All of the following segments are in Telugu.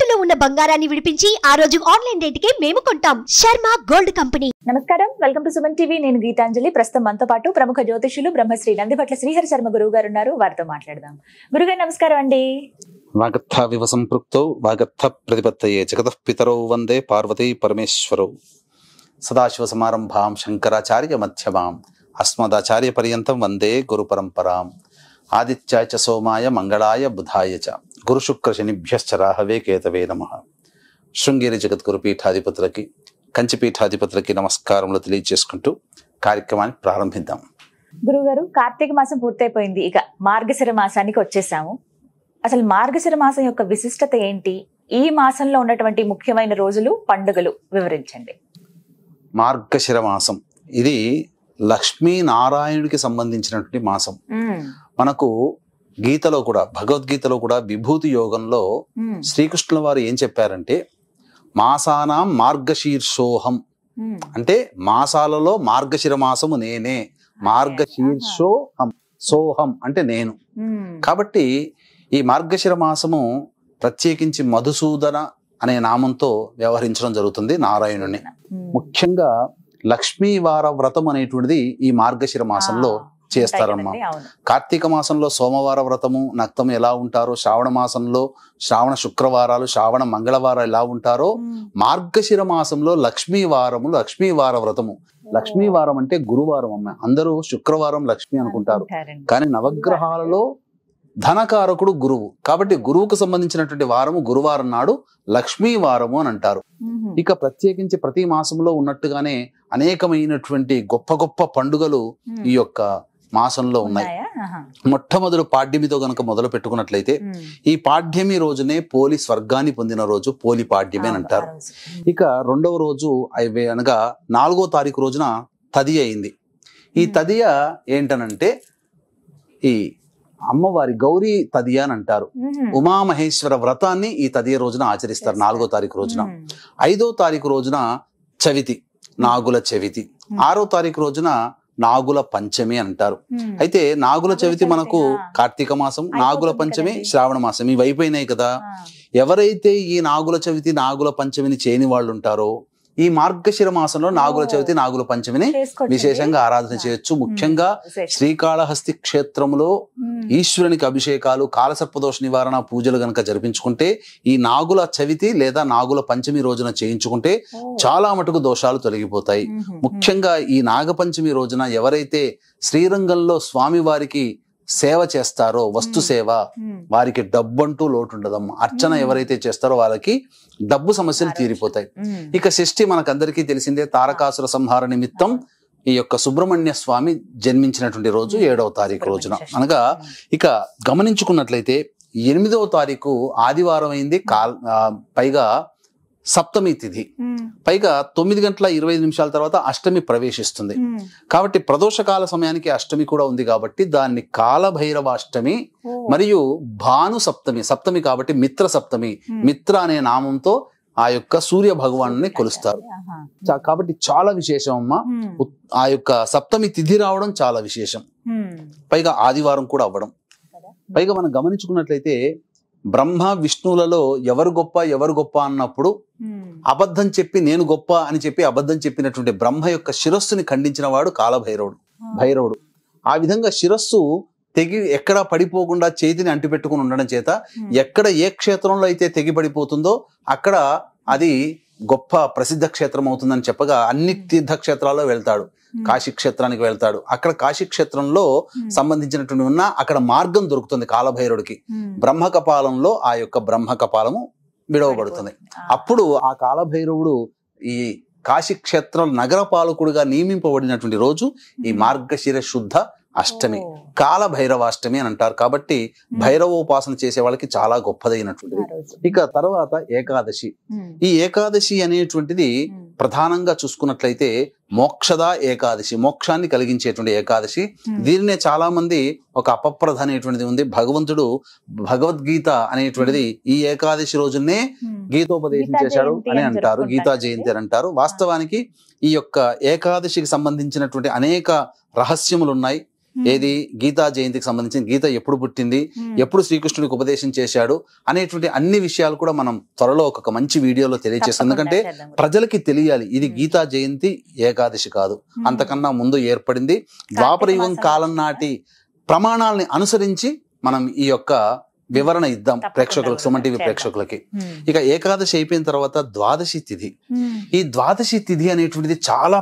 తాకట్టులో ఉన్న బంగారాన్ని విడిపించి ఆ రోజు ఆన్లైన్ రేటుకే మేము కొంటాం. Sharma gold company. నమస్కారం, వెల్కమ్ టు సుమన్ టీవీ. నేను గీతాంజలి. ప్రస్తుతం మనతో పాటు ప్రముఖ జ్యోతిష్యులు బ్రహ్మశ్రీ నందిపట్ల శ్రీహరి శర్మ గురువు గారు ఉన్నారు. వారితో మాట్లాడదాం. గురుగారు నమస్కారం అండి. వాగర్థ వివ సంపృక్తౌ వాగర్థ ప్రతిపత్తయే జగతః పితరౌ వందే పార్వతీ పరమేశ్వరౌ. సదాశివ సమారంభాం శంకరాచార్య మధ్యమాం అస్మదాచార్య పర్యంతం వందే గురు పరంపరాం. ఆదిత్యాయ చ సోమాయ మంగళాయ బుధాయ చ గురు శుక్ర శనిభ్యశ్చ రాహవే కేతవే నమః. శృంగేరి జగద్గురు పీఠాధిపతులకి, కంచి పీఠాధిపతులకి నమస్కారములు తెలియజేసుకుంటూ కార్యక్రమాన్ని ప్రారంభిద్దాం. గురుగారు, కార్తీక మాసం పూర్తయిపోయింది. ఇక మార్గశిర మాసానికి వచ్చేసాము. అసలు మార్గశిర మాసం యొక్క విశిష్టత ఏంటి? ఈ మాసంలో ఉన్నటువంటి ముఖ్యమైన రోజులు, పండుగలు వివరించండి. మార్గశిర మాసం ఇది లక్ష్మీనారాయణుడికి సంబంధించినటువంటి మాసం. మనకు గీతలో కూడా, భగవద్గీతలో కూడా విభూతి యోగంలో శ్రీకృష్ణుల వారు ఏం చెప్పారంటే, మాసానాం మార్గశీర్షోహం అంటే మాసాలలో మార్గశిర మాసము నేనే. మార్గశీర్షోహం, సోహం అంటే నేను. కాబట్టి ఈ మార్గశిర మాసము ప్రత్యేకించి మధుసూదన అనే నామంతో వ్యవహరించడం జరుగుతుంది నారాయణుని. ముఖ్యంగా లక్ష్మీవార వ్రతం అనేటువంటిది ఈ మార్గశిర మాసంలో చేస్తారన్నమాట. కార్తీక మాసంలో సోమవార వ్రతము, నక్తము ఎలా ఉంటారో, శ్రావణ మాసంలో శ్రావణ శుక్రవారాలు, శ్రావణ మంగళవారం ఎలా ఉంటారో, మార్గశిర మాసంలో లక్ష్మీవార వ్రతము. లక్ష్మీవారం అంటే గురువారం. అమ్మ అందరూ శుక్రవారం లక్ష్మి అనుకుంటారు, కానీ నవగ్రహాలలో ధనకారకుడు గురువు. కాబట్టి గురువుకు సంబంధించినటువంటి వారము గురువారం నాడు లక్ష్మీవారము అని అంటారు. ఇక ప్రత్యేకించి ప్రతి మాసంలో ఉన్నట్టుగానే అనేకమైనటువంటి గొప్ప గొప్ప పండుగలు ఈ యొక్క మాసంలో ఉన్నాయి. మొట్టమొదటి పాడ్యమితో గనక మొదలు పెట్టుకున్నట్లయితే, ఈ పాడ్యమి రోజునే పోలి స్వర్గాన్ని పొందిన రోజు పోలి పాడ్యమి అని అంటారు. ఇక రెండవ రోజు అనగా 4వ తారీఖు రోజున తదియ అయింది. ఈ తదియ ఏంటనంటే ఈ అమ్మవారి గౌరీ తదియ అని అంటారు. ఉమామహేశ్వర వ్రతాన్ని ఈ తదియ రోజున ఆచరిస్తారు 4వ తారీఖు రోజున. 5వ తారీఖు రోజున చవితి, నాగుల చవితి. 6వ తారీఖు రోజున నాగుల పంచమి అంటారు. అయితే నాగుల చవితి మనకు కార్తీక మాసం, నాగుల పంచమి శ్రావణ మాసం. ఇవి అయిపోయినాయి కదా. ఎవరైతే ఈ నాగుల చవితి, నాగుల పంచమిని చేయని వాళ్ళు ఉంటారో, ఈ మార్గశిర మాసంలో నాగుల చవితి, నాగుల పంచమిని విశేషంగా ఆరాధన చేయొచ్చు. ముఖ్యంగా శ్రీకాళహస్తి క్షేత్రంలో ఈశ్వరునికి అభిషేకాలు, కాలసర్పదోష నివారణ పూజలు గనక జరిపించుకుంటే, ఈ నాగుల చవితి లేదా నాగుల పంచమి రోజున చేయించుకుంటే చాలా మటుకు దోషాలు తొలగిపోతాయి. ముఖ్యంగా ఈ నాగపంచమి రోజున ఎవరైతే శ్రీరంగంలో స్వామివారికి సేవ చేస్తారో, వస్తు సేవ, వారికి డబ్బంటూ లోటు ఉండదమ్మా. అర్చన ఎవరైతే చేస్తారో వాళ్ళకి డబ్బు సమస్యలు తీరిపోతాయి. ఇక షష్ఠి మనకందరికీ తెలిసిందే. తారకాసుర సంహార నిమిత్తం ఈ యొక్క సుబ్రహ్మణ్య స్వామి జన్మించినటువంటి రోజు 7వ తారీఖు రోజున. అనగా ఇక గమనించుకున్నట్లయితే 8వ తారీఖు ఆదివారం అయింది. పైగా సప్తమి తిథి, పైగా 9:25 తర్వాత అష్టమి ప్రవేశిస్తుంది. కాబట్టి ప్రదోషకాల సమయానికి అష్టమి కూడా ఉంది కాబట్టి దాన్ని కాలభైరవాష్టమి మరియు భాను సప్తమి. సప్తమి కాబట్టి మిత్ర సప్తమి. మిత్ర అనే నామంతో ఆ యొక్క సూర్య భగవాను కొలుస్తారు. కాబట్టి చాలా విశేషం అమ్మా. ఆ యొక్క సప్తమి తిథి రావడం చాలా విశేషం, పైగా ఆదివారం కూడా అవ్వడం. పైగా మనం గమనించుకున్నట్లయితే బ్రహ్మ విష్ణువులలో ఎవరు గొప్ప అన్నప్పుడు అబద్ధం చెప్పి నేను గొప్ప అని చెప్పి అబద్ధం చెప్పినటువంటి బ్రహ్మ యొక్క శిరస్సుని ఖండించిన వాడు భైరవుడు. ఆ విధంగా శిరస్సు తెగి ఎక్కడా పడిపోకుండా చేతిని అంటిపెట్టుకుని ఉండడం చేత ఎక్కడ ఏ క్షేత్రంలో అయితే తెగి పడిపోతుందో అక్కడ అది గొప్ప ప్రసిద్ధ క్షేత్రం అవుతుందని చెప్పగా అన్ని తీర్థక్షేత్రాల్లో వెళ్తాడు. కాశీ క్షేత్రానికి వెళ్తాడు. అక్కడ కాశీ క్షేత్రంలో సంబంధించినటువంటి ఉన్న అక్కడ మార్గం దొరుకుతుంది కాలభైరవుడికి. బ్రహ్మకపాలంలో ఆ యొక్క బ్రహ్మకపాలము విడవబడుతుంది. అప్పుడు ఆ కాలభైరవుడు ఈ కాశీ క్షేత్రం నగర పాలకుడుగా నియమింపబడినటువంటి రోజు ఈ మార్గశిర శుద్ధ అష్టమి, కాల భైరవాష్టమి అని అంటారు. కాబట్టి భైరవోపాసన చేసే వాళ్ళకి చాలా గొప్పదైనటువంటిది. ఇక తర్వాత ఏకాదశి. ఈ ఏకాదశి అనేటువంటిది ప్రధానంగా చూసుకున్నట్లయితే మోక్షద ఏకాదశి, మోక్షాన్ని కలిగించేటువంటి ఏకాదశి. దీనినే చాలా మంది ఒక అపప్రధ అనేటువంటిది ఉంది. భగవంతుడు భగవద్గీత అనేటువంటిది ఈ ఏకాదశి రోజునే గీతోపదేశం చేశాడు అని అంటారు, గీతా జయంతి అని అంటారు. వాస్తవానికి ఈ యొక్క ఏకాదశికి సంబంధించినటువంటి అనేక రహస్యములు ఉన్నాయి. ఏది గీతా జయంతికి సంబంధించిన గీత ఎప్పుడు పుట్టింది, ఎప్పుడు శ్రీకృష్ణుడికి ఉపదేశం చేశాడు అనేటువంటి అన్ని విషయాలు కూడా మనం త్వరలో ఒక మంచి వీడియోలో తెలియజేస్తాం. ఎందుకంటే ప్రజలకి తెలియాలి ఇది గీతా జయంతి ఏకాదశి కాదు, అంతకన్నా ముందు ఏర్పడింది. ద్వాపర యుగం కాలం నాటి ప్రమాణాలని అనుసరించి మనం ఈ యొక్క వివరణ ఇద్దాం ప్రేక్షకులకు, సుమన్ టీవీ ప్రేక్షకులకి. ఇక ఏకాదశి అయిపోయిన తర్వాత ద్వాదశి తిథి. ఈ ద్వాదశి తిథి అనేటువంటిది చాలా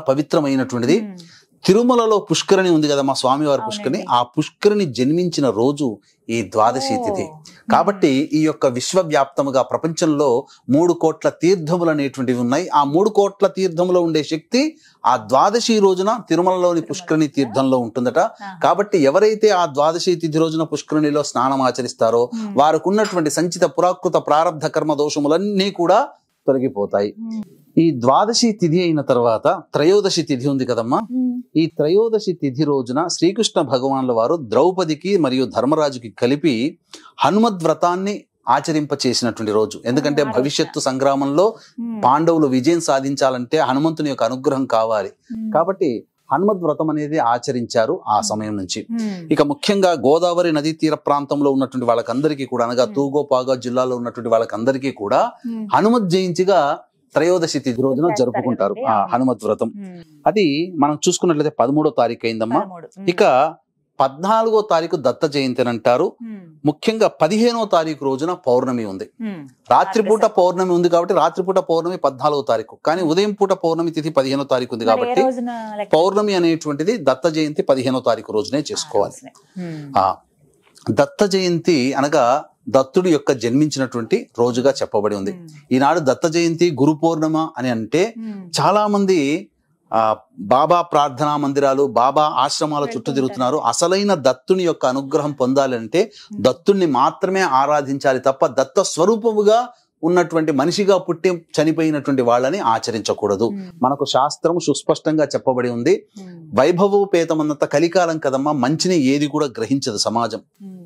పవిత్రమైనటువంటిది. తిరుమలలో పుష్కరిణి ఉంది కదా మా స్వామివారి పుష్కరిణి, ఆ పుష్కరిణి జన్మించిన రోజు ఈ ద్వాదశి తిథి. కాబట్టి ఈ యొక్క విశ్వవ్యాప్తముగా ప్రపంచంలో 3 కోట్ల తీర్థములు అనేటువంటివి ఉన్నాయి. ఆ 3 కోట్ల తీర్థములో ఉండే శక్తి ఆ ద్వాదశి రోజున తిరుమలలోని పుష్కరిణి తీర్థంలో ఉంటుందట. కాబట్టి ఎవరైతే ఆ ద్వాదశి తిథి రోజున పుష్కరిణిలో స్నానం ఆచరిస్తారో వారికి ఉన్నటువంటి సంచిత పురాకృత ప్రారబ్ధ కర్మ దోషములన్నీ కూడా తొలగిపోతాయి. ఈ ద్వాదశి తిథి అయిన తర్వాత త్రయోదశి తిథి ఉంది కదమ్మా. ఈ త్రయోదశి తిథి రోజున శ్రీకృష్ణ భగవాన్ల వారు ద్రౌపదికి మరియు ధర్మరాజుకి కలిపి హనుమద్వ్రతాన్ని ఆచరింప చేసినటువంటి రోజు. ఎందుకంటే భవిష్యత్తు సంగ్రామంలో పాండవులు విజయం సాధించాలంటే హనుమంతుని యొక్క అనుగ్రహం కావాలి. కాబట్టి హనుమద్వ్రతం అనేది ఆచరించారు ఆ సమయం నుంచి. ఇక ముఖ్యంగా గోదావరి నదీ తీర ప్రాంతంలో ఉన్నటువంటి వాళ్ళకందరికీ కూడా, అనగా తూగోపాగా జిల్లాలో ఉన్నటువంటి వాళ్ళకందరికీ కూడా హనుమత్ జయంతిగా త్రయోదశి తిథి రోజున జరుపుకుంటారు ఆ హనుమత్ వ్రతం. అది మనం చూసుకున్నట్లయితే 13వ తారీఖు అయిందమ్మా. ఇక 14వ తారీఖు దత్త జయంతి అని అంటారు. ముఖ్యంగా 15వ తారీఖు రోజున పౌర్ణమి ఉంది. రాత్రిపూట పౌర్ణమి ఉంది కాబట్టి రాత్రిపూట పౌర్ణమి 14వ తారీఖు, కానీ ఉదయం పూట పౌర్ణమి తిథి 15వ తారీఖు ఉంది కాబట్టి పౌర్ణమి అనేటువంటిది దత్త జయంతి 15వ తారీఖు రోజునే చేసుకోవాలి. దత్త జయంతి అనగా దత్తుడి యొక్క జన్మించినటువంటి రోజుగా చెప్పబడి ఉంది. ఈనాడు దత్త జయంతి, గురు పౌర్ణమ అని అంటే చాలా మంది బాబా ప్రార్థనా మందిరాలు, బాబా ఆశ్రమాల చుట్టూ తిరుగుతున్నారు. అసలైన దత్తుని యొక్క అనుగ్రహం పొందాలంటే దత్తుణ్ణి మాత్రమే ఆరాధించాలి తప్ప దత్త స్వరూపముగా ఉన్నటువంటి మనిషిగా పుట్టి చనిపోయినటువంటి వాళ్ళని ఆచరించకూడదు. మనకు శాస్త్రం సుస్పష్టంగా చెప్పబడి ఉంది. వైభవోపేతమన్నంత కలికాలం కదమ్మా, మంచిని ఏది కూడా గ్రహించదు సమాజం.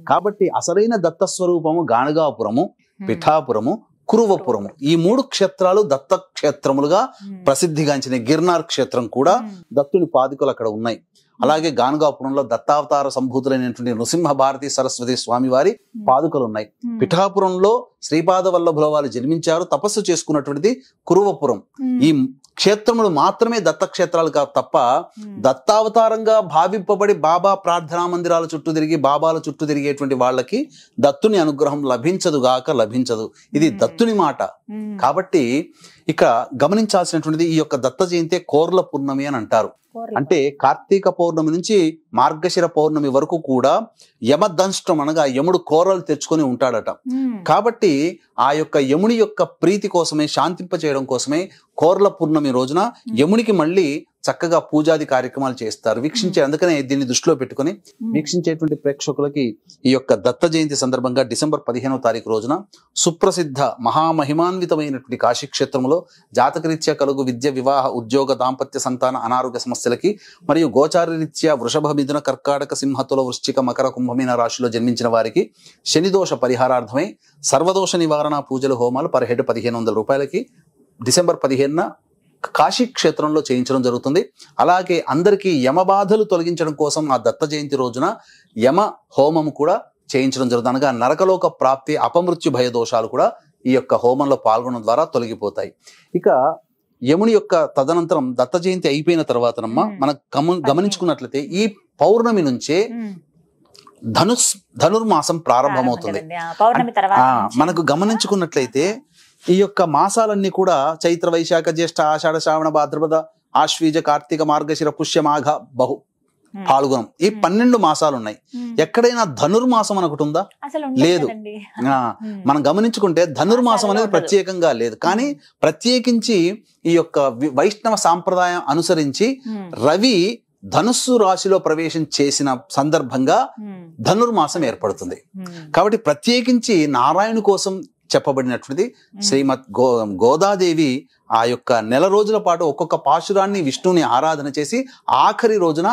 కాబట్టి అసలైన దత్త స్వరూపము గాణగాపురము, పిఠాపురము, కురువపురము, ఈ 3 క్షేత్రాలు దత్త క్షేత్రములుగా ప్రసిద్ధిగాంచిన. గిర్నార్ క్షేత్రం కూడా దత్తుని పాదుకలు అక్కడ ఉన్నాయి. అలాగే గాణగాపురంలో దత్తావతార సంభూతులైనటువంటి నృసింహ భారతి సరస్వతి స్వామి వారి పాదుకలు ఉన్నాయి. పిఠాపురంలో శ్రీపాద వల్లభుల వారు జన్మించారు, తపస్సు చేసుకున్నటువంటిది కురువపురం. ఈ క్షేత్రములు మాత్రమే దత్త క్షేత్రాలు కాదు తప్ప దత్తావతారంగా భావింపబడి బాబా ప్రార్థనా మందిరాల చుట్టూ తిరిగి బాబాల చుట్టూ తిరిగేటువంటి వాళ్ళకి దత్తుని అనుగ్రహం లభించదు. ఇది దత్తుని మాట. కాబట్టి ఇక గమనించాల్సినటువంటిది ఈ యొక్క దత్త జయంతి కోర్ల పూర్ణమి అని అంటారు. అంటే కార్తీక పౌర్ణమి నుంచి మార్గశిర పౌర్ణమి వరకు కూడా యమదంష్టం అనగా యముడు కోరలు తెచ్చుకొని ఉంటాడట. కాబట్టి ఆ యొక్క యముని యొక్క ప్రీతి కోసమే, శాంతింప చేయడం కోసమే కోర్ల పూర్ణమి రోజున యమునికి మళ్ళీ చక్కగా పూజాది కార్యక్రమాలు చేస్తారు. అందుకనే దీన్ని దృష్టిలో పెట్టుకుని వీక్షించేటువంటి ప్రేక్షకులకి ఈ యొక్క దత్త జయంతి సందర్భంగా డిసెంబర్ 15వ తారీఖు రోజున సుప్రసిద్ధ మహామహిమాన్వితమైనటువంటి కాశీక్షేత్రంలో జాతకరీత్యా కలుగు విద్య, వివాహ, ఉద్యోగ, దాంపత్య, సంతాన, అనారోగ్య సమస్యలకి మరియు గోచారరీత్యా వృషభ, మిథున, కర్కాటక, సింహతుల, వృశ్చిక, మకర, కుంభమీన రాశిలో జన్మించిన వారికి శనిదోష పరిహారార్థమై సర్వదోష నివారణ పూజలు, హోమాలు పర్ హెడ్ 1500 రూపాయలకి డిసెంబర్ 15న కాశీ క్షేత్రంలో చేయించడం జరుగుతుంది. అలాగే అందరికీ యమబాధలు తొలగించడం కోసం ఆ దత్త జయంతి రోజున యమ హోమం కూడా చేయించడం జరుగుతుంది. అనగా నరకలోక ప్రాప్తి, అపమృత్యు భయ దోషాలు కూడా ఈ యొక్క హోమంలో పాల్గొనడం ద్వారా తొలగిపోతాయి. ఇక యముని యొక్క తదనంతరం దత్త జయంతి అయిపోయిన తర్వాతనమ్మా మనం గమనించుకున్నట్లయితే ఈ పౌర్ణమి నుంచే ధనుర్మాసం ప్రారంభమవుతుంది. మనకు గమనించుకున్నట్లయితే ఈ యొక్క మాసాలన్నీ కూడా చైత్ర, వైశాఖ, జ్యేష్ఠ, ఆషాఢ, శ్రావణ, భాద్రపద, ఆశ్వీజ, కార్తీక, మార్గశిర, పుష్య, మాఘ, పాల్గొనం, ఈ 12 మాసాలు ఉన్నాయి. ఎక్కడైనా ధనుర్మాసం అని ఒకటి ఉందా? లేదు. మనం గమనించుకుంటే ధనుర్మాసం అనేది ప్రత్యేకంగా లేదు. కానీ ప్రత్యేకించి ఈ యొక్క వైష్ణవ సాంప్రదాయం అనుసరించి రవి ధనుస్సు రాశిలో ప్రవేశం చేసిన సందర్భంగా ధనుర్మాసం ఏర్పడుతుంది. కాబట్టి ప్రత్యేకించి నారాయణు కోసం చెప్పబడినటువంటిది శ్రీమద్ గోదాదేవి ఆ యొక్క నెల రోజుల పాటు ఒక్కొక్క పాశురాన్ని విష్ణుని ఆరాధన చేసి ఆఖరి రోజున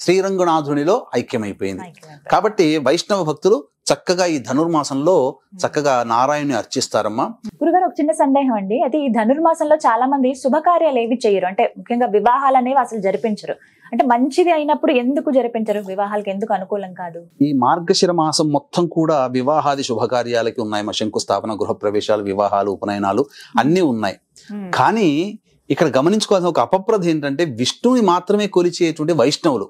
శ్రీరంగనాథునిలో ఐక్యమైపోయింది. కాబట్టి వైష్ణవ భక్తులు చక్కగా ఈ ధనుర్మాసంలో చక్కగా నారాయణుని అర్చిస్తారమ్మా. గురుగారు, ఒక చిన్న సందేహం అండి. అయితే ఈ ధనుర్మాసంలో చాలా మంది శుభకార్యాలు ఏవి చేయరు, అంటే ముఖ్యంగా వివాహాలు అనేవి అసలు జరిపించరు. అంటే మంచిది అయినప్పుడు ఎందుకు జరిపించరు? వివాహాలకు ఎందుకు అనుకూలం కాదు? ఈ మార్గశిర మాసం మొత్తం కూడా వివాహాది శుభకార్యాలకి ఉన్నాయి. మా శంకుస్థాపన, గృహప్రవేశాలు, వివాహాలు, ఉపనయనాలు అన్నీ ఉన్నాయి. కానీ ఇక్కడ గమనించుకోవాల్సిన ఒక అపప్రద ఏంటంటే విష్ణువుని మాత్రమే కొలిచేటువంటి వైష్ణవులు.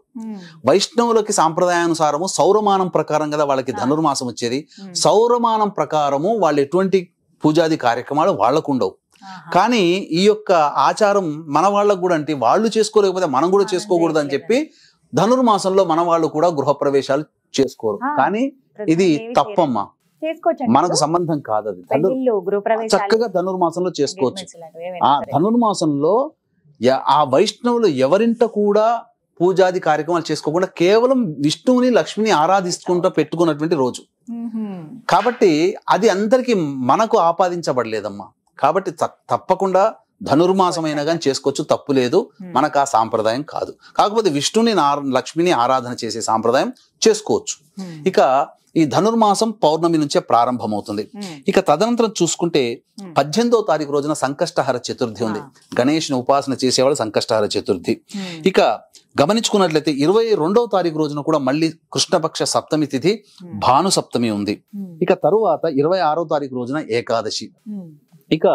వైష్ణవులకి సాంప్రదాయానుసారము సౌరమానం ప్రకారం కదా వాళ్ళకి ధనుర్మాసం వచ్చేది. సౌరమానం ప్రకారము వాళ్ళు ఎటువంటి పూజాది కార్యక్రమాలు వాళ్ళకు ఉండవు. కానీ ఈ యొక్క ఆచారం మన వాళ్ళకు కూడా అంటే వాళ్ళు చేసుకోలేకపోతే మనం కూడా చేసుకోకూడదు అని చెప్పి ధనుర్మాసంలో మన వాళ్ళు కూడా గృహప్రవేశాలు చేసుకోరు. కానీ ఇది తప్పమ్మా, మనకు సంబంధం కాదు. అది చక్కగా ధనుర్మాసంలో చేసుకోవచ్చు. ఆ ధనుర్మాసంలో ఆ వైష్ణవులు ఎవరింట కూడా పూజాది కార్యక్రమాలు చేసుకోకుండా కేవలం విష్ణువుని లక్ష్మిని ఆరాధిస్తుంటూ పెట్టుకున్నటువంటి రోజు కాబట్టి అది అందరికి మనకు ఆపాదించబడలేదమ్మా. కాబట్టి తప్పకుండా ధనుర్మాసమైనా కానీ చేసుకోవచ్చు, తప్పు లేదు. మనకు ఆ సాంప్రదాయం కాదు. కాకపోతే విష్ణుని లక్ష్మిని ఆరాధన చేసే సాంప్రదాయం చేసుకోవచ్చు. ఇక ఈ ధనుర్మాసం పౌర్ణమి నుంచే ప్రారంభమవుతుంది. ఇక తదనంతరం చూసుకుంటే 18వ తారీఖు రోజున సంకష్టహర చతుర్థి ఉంది. గణేష్ని ఉపాసన చేసేవాళ్ళు సంకష్టహర చతుర్థి. ఇక గమనించుకున్నట్లయితే 22వ తారీఖు రోజున కూడా మళ్ళీ కృష్ణపక్ష సప్తమి తిథి భాను సప్తమి ఉంది. ఇక తరువాత 26వ తారీఖు రోజున ఏకాదశి. ఇక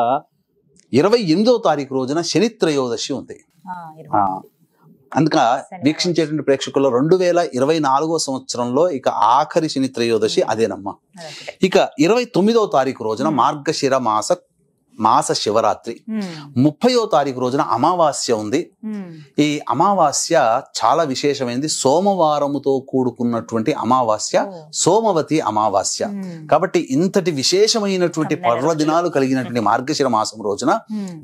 28వ తారీఖు రోజున శని త్రయోదశి ఉంది. అందుక వీక్షించేటువంటి ప్రేక్షకుల్లో 2024వ సంవత్సరంలో ఇక ఆఖరి శని త్రయోదశి అదేనమ్మా. ఇక 29వ తారీఖు రోజున మార్గశిర మాస శివరాత్రి. 30వ తారీఖు రోజున అమావాస్య ఉంది. ఈ అమావాస్య చాలా విశేషమైనది. సోమవారముతో కూడుకున్నటువంటి అమావాస్య, సోమవతి అమావాస్య. కాబట్టి ఇంతటి విశేషమైనటువంటి పర్వదినాలు కలిగినటువంటి మార్గశిర మాసం రోజున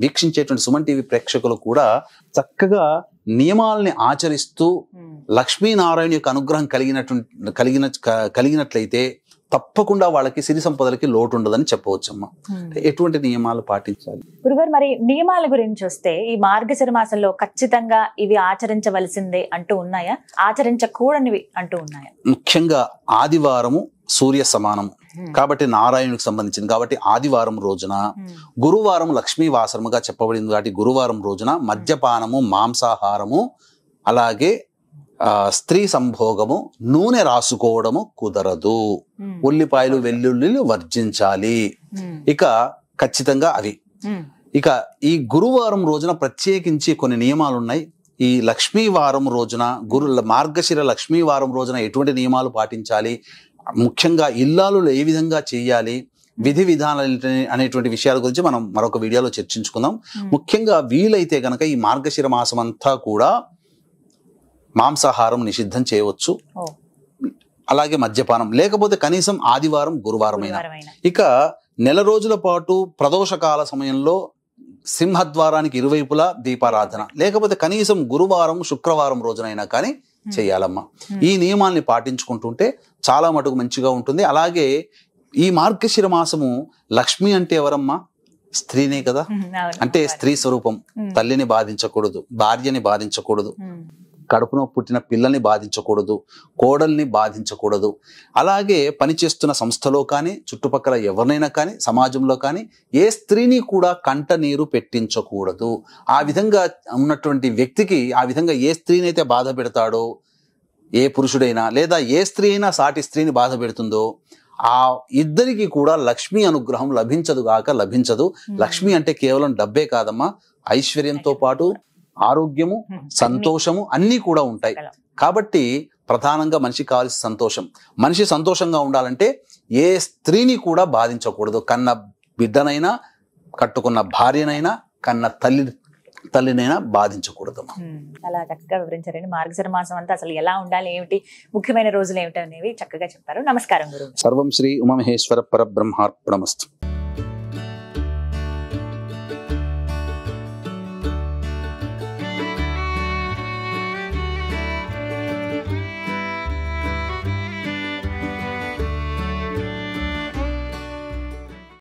వీక్షించేటువంటి సుమన్ టీవీ ప్రేక్షకులు కూడా నియమాలని ఆచరిస్తూ లక్ష్మీనారాయణ యొక్క అనుగ్రహం కలిగినట్లయితే తప్పకుండా వాళ్ళకి సిరి సంపదలకి లోటు ఉండదని చెప్పవచ్చమ్మా. ఎటువంటి నియమాలు పాటించాలి గురుగారు? మరి నియమాల గురించి వస్తే ఈ మార్గశిర మాసంలో ఖచ్చితంగా ఇవి ఆచరించవలసిందే అంటూ ఉన్నాయా, ఆచరించకూడనివి అంటూ ఉన్నాయా? ముఖ్యంగా ఆదివారము సూర్య సమానము కాబట్టి నారాయణుడికి సంబంధించింది కాబట్టి ఆదివారం రోజున, గురువారం లక్ష్మీ వాసరముగా చెప్పబడింది కాబట్టి గురువారం రోజున మద్యపానము, మాంసాహారము, అలాగే స్త్రీ సంభోగము, నూనె రాసుకోవడము కుదరదు. ఉల్లిపాయలు, వెల్లుల్లిలు వర్జించాలి. ఇక ఖచ్చితంగా అవి. ఇక ఈ గురువారం రోజున ప్రత్యేకించి కొన్ని నియమాలు ఉన్నాయి. ఈ లక్ష్మీవారం రోజున మార్గశిర లక్ష్మీవారం రోజున ఎటువంటి నియమాలు పాటించాలి, ముఖ్యంగా ఇల్లాలు ఏ విధంగా చేయాలి, విధి విధానాలు అనేటువంటి విషయాల గురించి మనం మరొక వీడియోలో చర్చించుకుందాం. ముఖ్యంగా వీలైతే గనక ఈ మార్గశిర మాసం అంతా కూడా మాంసాహారం నిషిద్ధం చేయవచ్చు, అలాగే మద్యపానం, లేకపోతే కనీసం ఆదివారం గురువారం అయినా. ఇక నెల రోజుల పాటు ప్రదోషకాల సమయంలో సింహద్వారానికి ఇరువైపులా దీపారాధన, లేకపోతే కనీసం గురువారం శుక్రవారం రోజునైనా కానీ చేయాలమ్మా. ఈ నియమాల్ని పాటించుకుంటుంటే చాలా మటుకు మంచిగా ఉంటుంది. అలాగే ఈ మార్గశిర మాసము లక్ష్మి అంటే ఎవరమ్మా? స్త్రీనే కదా. అంటే స్త్రీ స్వరూపం. తల్లిని బాధించకూడదు, భార్యని బాధించకూడదు, కడుపులో పుట్టిన పిల్లల్ని బాధించకూడదు, కోడల్ని బాధించకూడదు. అలాగే పనిచేస్తున్న సంస్థలో కానీ, చుట్టుపక్కల ఎవరినైనా కానీ, సమాజంలో కానీ ఏ స్త్రీని కూడా కంట నీరు పెట్టించకూడదు. ఆ విధంగా ఉన్నటువంటి వ్యక్తికి, ఆ విధంగా ఏ స్త్రీనైతే బాధ పెడతాడో, ఏ పురుషుడైనా లేదా ఏ స్త్రీ అయినా సాటి స్త్రీని బాధ పెడుతుందో ఆ ఇద్దరికి కూడా లక్ష్మీ అనుగ్రహం లభించదు. లక్ష్మి అంటే కేవలం డబ్బే కాదమ్మా, ఐశ్వర్యంతో పాటు ఆరోగ్యము, సంతోషము అన్నీ కూడా ఉంటాయి. కాబట్టి ప్రధానంగా మనిషికి కావాల్సిన సంతోషం. మనిషి సంతోషంగా ఉండాలంటే ఏ స్త్రీని కూడా బాధించకూడదు. కన్న బిడ్డనైనా, కట్టుకున్న భార్యనైనా, కన్న తల్లినైనా బాధించకూడదు. అలా చక్కగా వివరించారండి. మార్గశిర మాసం అంతా అసలు ఎలా ఉండాలి, ఏమిటి ముఖ్యమైన రోజులు ఏమిటి అనేవి చక్కగా చెప్పారు. నమస్కారం గురువు. సర్వం శ్రీ ఉమామహేశ్వర పరబ్రహ్మార్పణమస్తు.